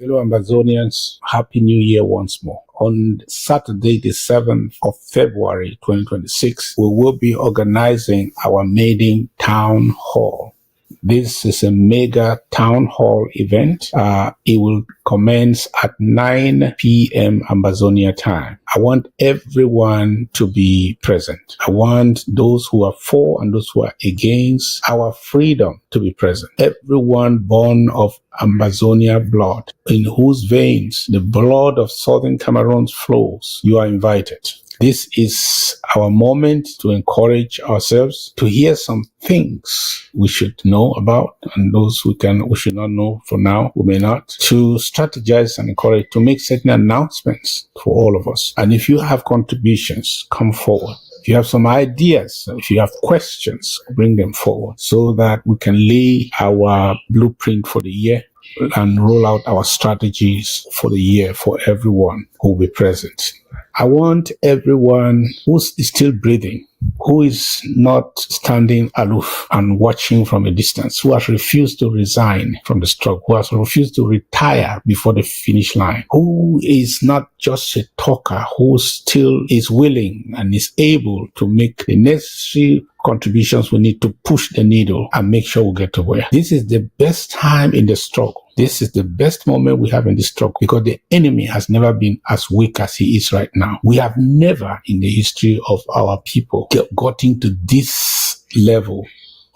Fellow Ambazonians, Happy New Year once more. On Saturday, the 7th of February, 2026, we will be organizing our maiden town hall. This is a mega town hall event. It will commence at 9 p.m. Ambazonia time. I want everyone to be present. I want those who are for and those who are against our freedom to be present. Everyone born of Ambazonia blood, in whose veins the blood of Southern Cameroon flows, you are invited. This is our moment to encourage ourselves to hear some things we should know about, and those we should not know for now, we may not, to strategize and encourage, to make certain announcements for all of us. And if you have contributions, come forward. If you have some ideas, if you have questions, bring them forward so that we can lay our blueprint for the year and roll out our strategies for the year for everyone who will be present. I want everyone who is still breathing, who is not standing aloof and watching from a distance, who has refused to resign from the struggle, who has refused to retire before the finish line, who is not just a talker, who still is willing and is able to make the necessary contributions we need to push the needle and make sure we get to where. This is the best time in the struggle. This is the best moment we have in this struggle because the enemy has never been as weak as he is right now. We have never in the history of our people gotten to this level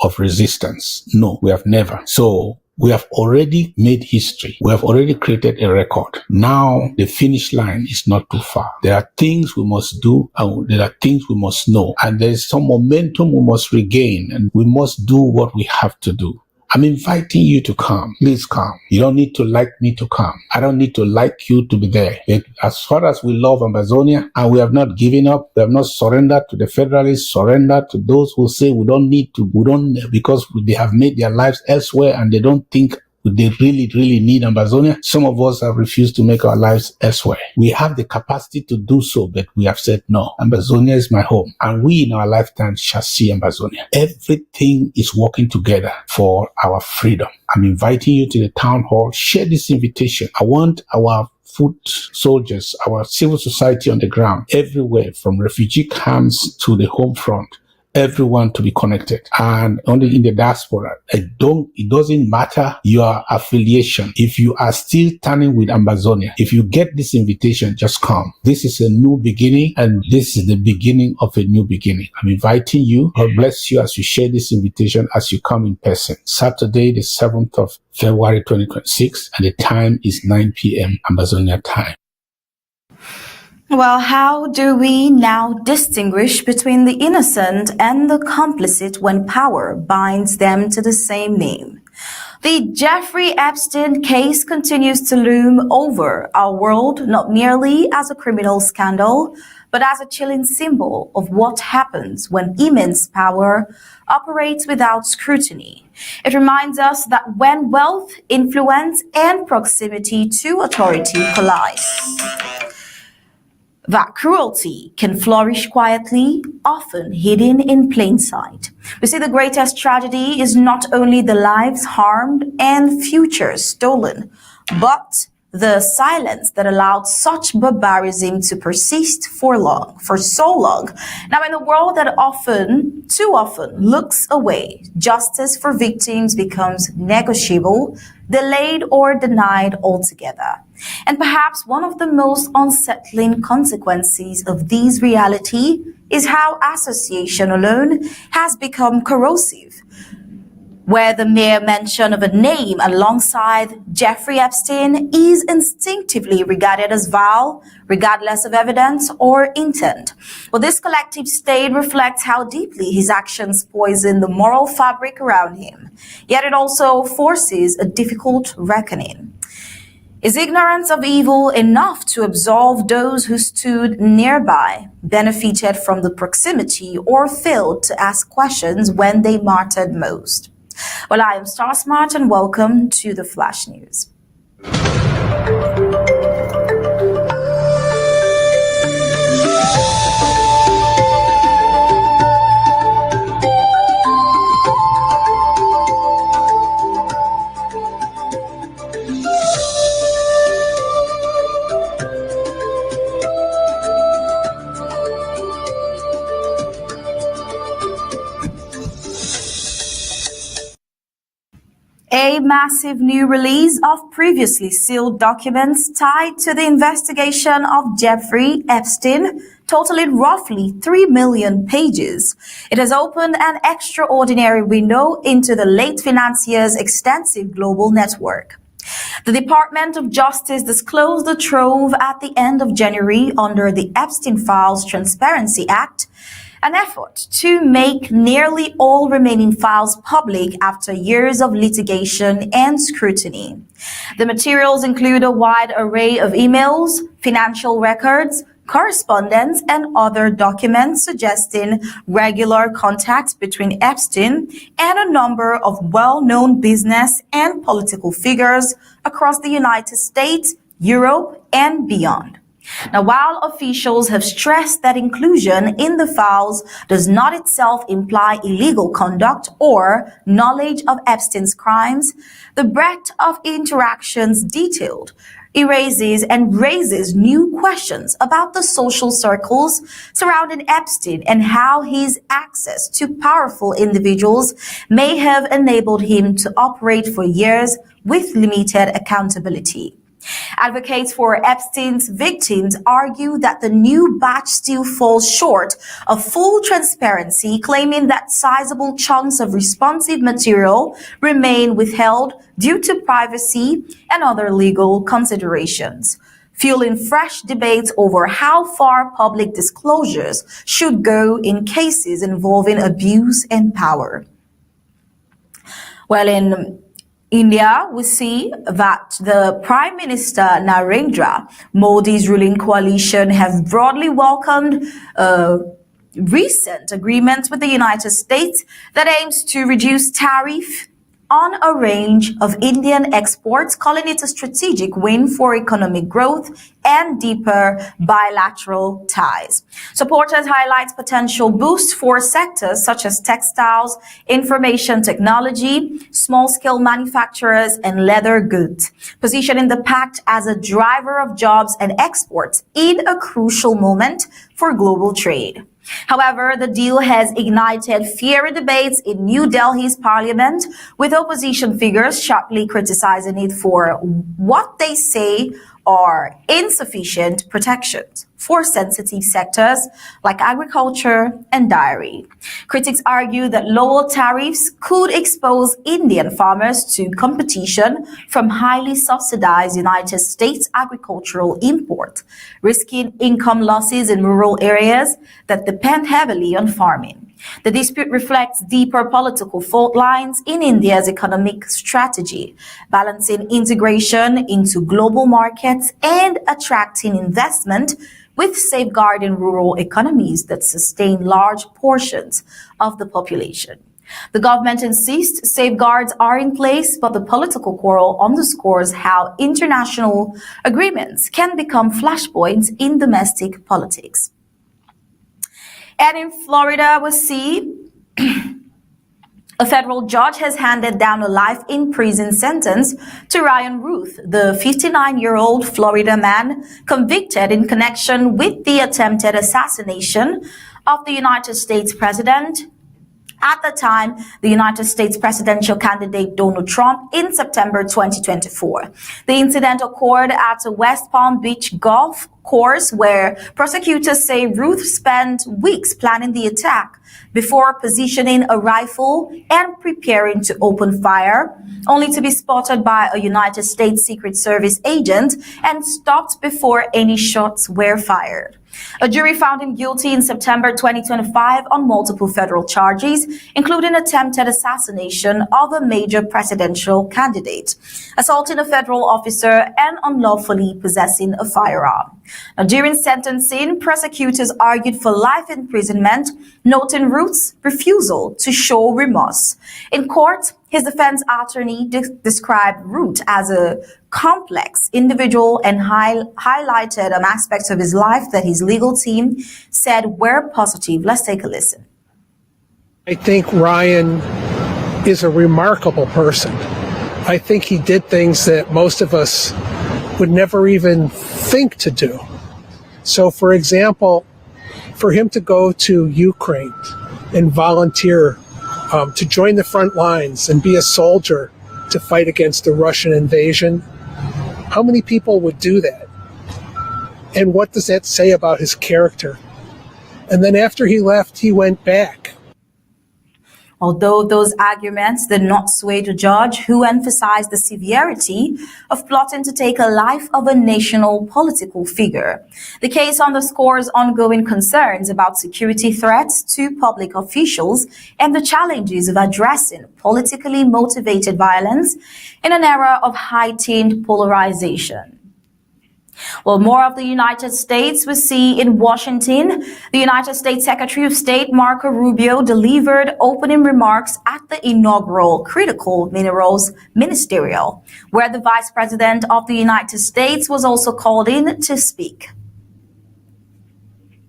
of resistance. No, we have never. So we have already made history. We have already created a record. Now the finish line is not too far. There are things we must do and there are things we must know. And there is some momentum we must regain and we must do what we have to do. I'm inviting you to come. Please come. You don't need to like me to come. I don't need to like you to be there. As far as we love Ambazonia and we have not given up, we have not surrendered to the federalists, surrendered to those who say because they have made their lives elsewhere and they don't think they really need Ambazonia. Some of us have refused to make our lives elsewhere. We have the capacity to do so, but we have said, no, Ambazonia is my home. And we in our lifetime shall see Ambazonia. Everything is working together for our freedom. I'm inviting you to the town hall. Share this invitation. I want our foot soldiers, our civil society on the ground, everywhere from refugee camps to the home front, everyone to be connected. And only in the diaspora, it doesn't matter your affiliation. If you are still standing with Ambazonia, if you get this invitation, just come. This is a new beginning and this is the beginning of a new beginning. I'm inviting you. God bless you as you share this invitation as you come in person. Saturday, the 7th of February 2026, and the time is 9 p.m. Ambazonia time. Well, how do we now distinguish between the innocent and the complicit when power binds them to the same name? The Jeffrey Epstein case continues to loom over our world, not merely as a criminal scandal, but as a chilling symbol of what happens when immense power operates without scrutiny. It reminds us that when wealth, influence, and proximity to authority collide, that cruelty can flourish quietly, often hidden in plain sight. We see the greatest tragedy is not only the lives harmed and futures stolen, but the silence that allowed such barbarism to persist for so long. Now, in a world that too often looks away, justice for victims becomes negotiable, delayed or denied altogether. And perhaps one of the most unsettling consequences of this reality is how association alone has become corrosive, where the mere mention of a name alongside Jeffrey Epstein is instinctively regarded as vile, regardless of evidence or intent. Well, this collective state reflects how deeply his actions poison the moral fabric around him, yet it also forces a difficult reckoning. Is ignorance of evil enough to absolve those who stood nearby, benefited from the proximity, or failed to ask questions when they mattered most? Well, I am Star Smart and welcome to the Flash News. a massive new release of previously sealed documents tied to the investigation of Jeffrey Epstein, totaling roughly 3 million pages. It has opened an extraordinary window into the late financier's extensive global network. The Department of Justice disclosed the trove at the end of January under the Epstein Files Transparency Act, an effort to make nearly all remaining files public after years of litigation and scrutiny. The materials include a wide array of emails, financial records, correspondence, and other documents suggesting regular contact between Epstein and a number of well-known business and political figures across the United States, Europe, and beyond. Now, while officials have stressed that inclusion in the files does not itself imply illegal conduct or knowledge of Epstein's crimes, the breadth of interactions detailed erases and raises new questions about the social circles surrounding Epstein and how his access to powerful individuals may have enabled him to operate for years with limited accountability. Advocates for Epstein's victims argue that the new batch still falls short of full transparency, claiming that sizable chunks of responsive material remain withheld due to privacy and other legal considerations, fueling fresh debates over how far public disclosures should go in cases involving abuse and power. Well, in India, we see that the Prime Minister Narendra Modi's ruling coalition have broadly welcomed recent agreements with the United States that aims to reduce tariff on a range of Indian exports, calling it a strategic win for economic growth and deeper bilateral ties. Supporters highlight potential boosts for sectors such as textiles, information technology, small-scale manufacturers, and leather goods, positioning the pact as a driver of jobs and exports in a crucial moment for global trade. However, the deal has ignited fiery debates in New Delhi's parliament, with opposition figures sharply criticizing it for what they say are insufficient protections for sensitive sectors like agriculture and dairy. Critics argue that lower tariffs could expose Indian farmers to competition from highly subsidized United States agricultural import, risking income losses in rural areas that depend heavily on farming. The dispute reflects deeper political fault lines in India's economic strategy, balancing integration into global markets and attracting investment with safeguarding rural economies that sustain large portions of the population. The government insists safeguards are in place, but the political quarrel underscores how international agreements can become flashpoints in domestic politics. And in Florida, we see a federal judge has handed down a life in prison sentence to Ryan Ruth, the 59-year-old Florida man convicted in connection with the attempted assassination of the United States president, at the time, the United States presidential candidate Donald Trump, in September 2024. The incident occurred at a West Palm Beach golf course where prosecutors say Ruth spent weeks planning the attack before positioning a rifle and preparing to open fire, only to be spotted by a United States Secret Service agent and stopped before any shots were fired. A jury found him guilty in September 2025 on multiple federal charges, including attempted assassination of a major presidential candidate, assaulting a federal officer, and unlawfully possessing a firearm. Now, during sentencing, prosecutors argued for life imprisonment, noting Ruth's refusal to show remorse. In court, his defense attorney described Ruth as a complex individual and highlighted aspects of his life that his legal team said were positive. Let's take a listen. I think Ryan is a remarkable person. I think he did things that most of us would never even think to do. So, for example, for him to go to Ukraine and volunteer to join the front lines and be a soldier to fight against the Russian invasion. How many people would do that? And what does that say about his character? And then after he left, he went back. Although those arguments did not sway the judge, who emphasized the severity of plotting to take a life of a national political figure. The case underscores ongoing concerns about security threats to public officials and the challenges of addressing politically motivated violence in an era of heightened polarization. Well, more of the United States we see in Washington. The United States Secretary of State Marco Rubio delivered opening remarks at the inaugural Critical Minerals Ministerial, where the Vice President of the United States was also called in to speak.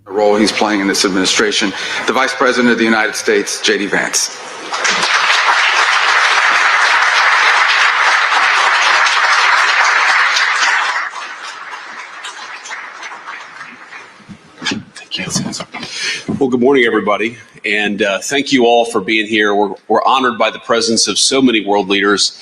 The role he's playing in this administration, the Vice President of the United States, J.D. Vance. Well, good morning, everybody, and thank you all for being here. We're honored by the presence of so many world leaders,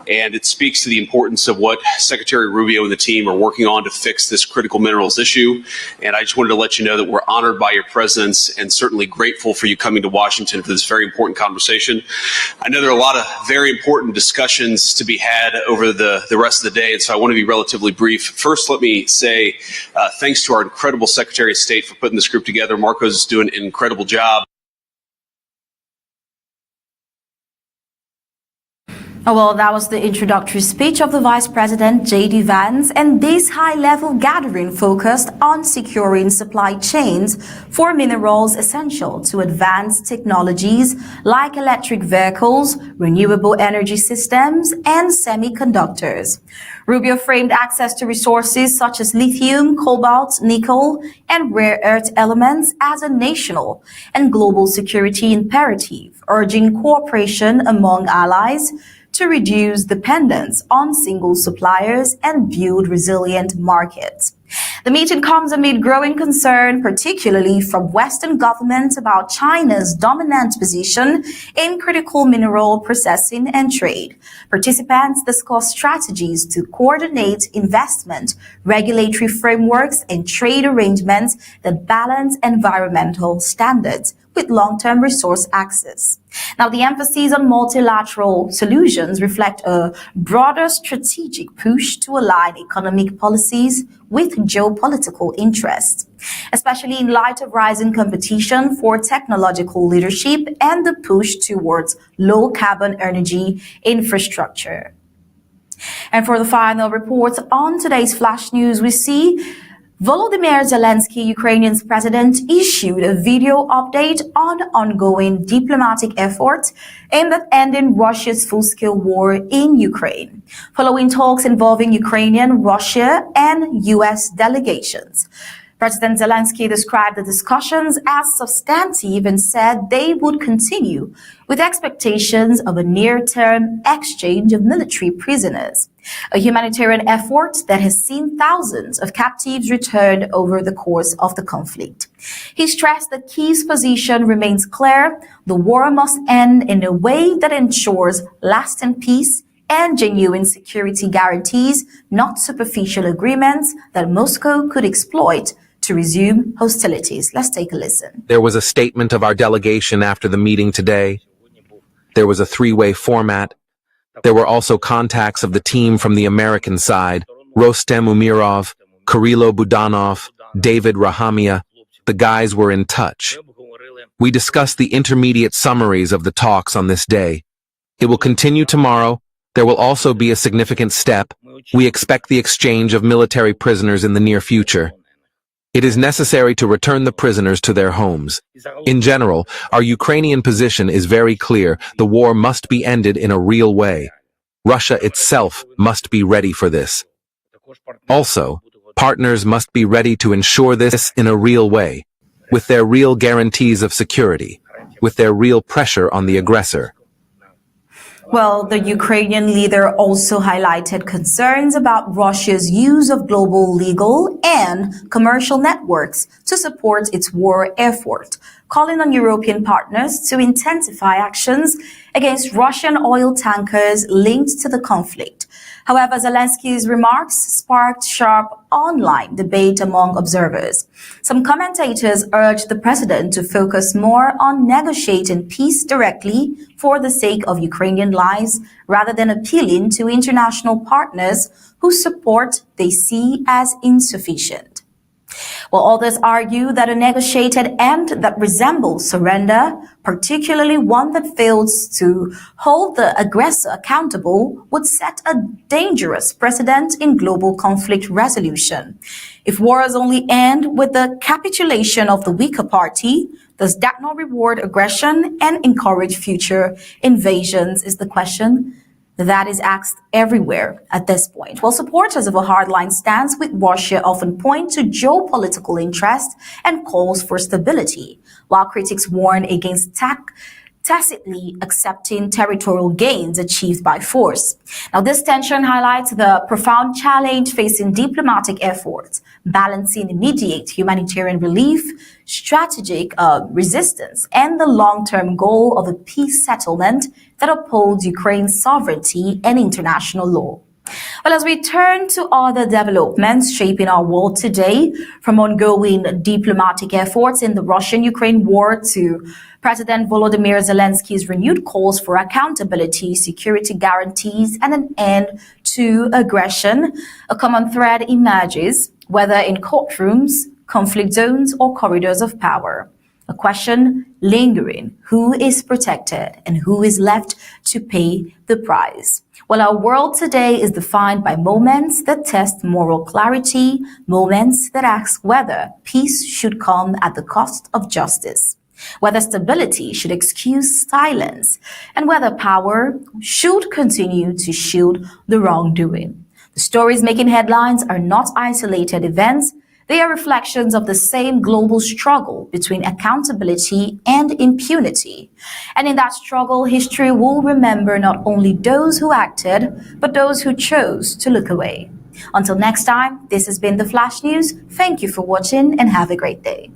and it speaks to the importance of what Secretary Rubio and the team are working on to fix this critical minerals issue. And I just wanted to let you know that we're honored by your presence and certainly grateful for you coming to Washington for this very important conversation. I know there are a lot of very important discussions to be had over the rest of the day, and so I want to be relatively brief. First, let me say thanks to our incredible Secretary of State for putting this group together. Marco's doing an incredible job. Oh, well, that was the introductory speech of the Vice President, J.D. Vance, and this high-level gathering focused on securing supply chains for minerals essential to advanced technologies like electric vehicles, renewable energy systems, and semiconductors. Rubio framed access to resources such as lithium, cobalt, nickel, and rare earth elements as a national and global security imperative, urging cooperation among allies to reduce dependence on single suppliers and build resilient markets. The meeting comes amid growing concern, particularly from Western governments, about China's dominant position in critical mineral processing and trade. Participants discuss strategies to coordinate investment, regulatory frameworks, and trade arrangements that balance environmental standards with long-term resource access. Now, the emphasis on multilateral solutions reflect a broader strategic push to align economic policies with geopolitical interests, especially in light of rising competition for technological leadership and the push towards low-carbon energy infrastructure. And for the final report on today's Flash News, we see Volodymyr Zelensky, Ukraine's president, issued a video update on ongoing diplomatic efforts aimed at ending Russia's full-scale war in Ukraine, following talks involving Ukrainian, Russia, and U.S. delegations. President Zelensky described the discussions as substantive and said they would continue with expectations of a near-term exchange of military prisoners, a humanitarian effort that has seen thousands of captives returned over the course of the conflict. He stressed that Kyiv's position remains clear: the war must end in a way that ensures lasting peace and genuine security guarantees, not superficial agreements that Moscow could exploit to resume hostilities. Let's take a listen. There was a statement of our delegation after the meeting today. There was a three-way format. There were also contacts of the team from the American side: Rostem Umirov, Kirilo Budanov, David Rahamia. The guys were in touch. We discussed the intermediate summaries of the talks on this day. It will continue tomorrow. There will also be a significant step. We expect the exchange of military prisoners in the near future. It is necessary to return the prisoners to their homes. In general, our Ukrainian position is very clear: the war must be ended in a real way. Russia itself must be ready for this. Also, partners must be ready to ensure this in a real way, with their real guarantees of security, with their real pressure on the aggressor. Well, the Ukrainian leader also highlighted concerns about Russia's use of global legal and commercial networks to support its war effort, calling on European partners to intensify actions against Russian oil tankers linked to the conflict. However, Zelensky's remarks sparked sharp online debate among observers. Some commentators urged the president to focus more on negotiating peace directly for the sake of Ukrainian lives rather than appealing to international partners whose support they see as insufficient. While others argue that a negotiated end that resembles surrender, particularly one that fails to hold the aggressor accountable, would set a dangerous precedent in global conflict resolution. If wars only end with the capitulation of the weaker party, does that not reward aggression and encourage future invasions, is the question that is asked everywhere at this point. While supporters of a hardline stance with Russia often point to geopolitical interest and calls for stability, while critics warn against tacitly accepting territorial gains achieved by force. Now, this tension highlights the profound challenge facing diplomatic efforts, balancing immediate humanitarian relief, strategic resistance, and the long-term goal of a peace settlement that upholds Ukraine's sovereignty and international law. Well, as we turn to other developments shaping our world today, from ongoing diplomatic efforts in the Russian-Ukraine war to President Volodymyr Zelensky's renewed calls for accountability, security guarantees, and an end to aggression, a common thread emerges, whether in courtrooms, conflict zones, or corridors of power. A question lingering: who is protected and who is left to pay the price? Well, our world today is defined by moments that test moral clarity, moments that ask whether peace should come at the cost of justice, whether stability should excuse silence, and whether power should continue to shield the wrongdoing. The stories making headlines are not isolated events. They are reflections of the same global struggle between accountability and impunity. And in that struggle, history will remember not only those who acted, but those who chose to look away. Until next time, this has been the Flash News. Thank you for watching and have a great day.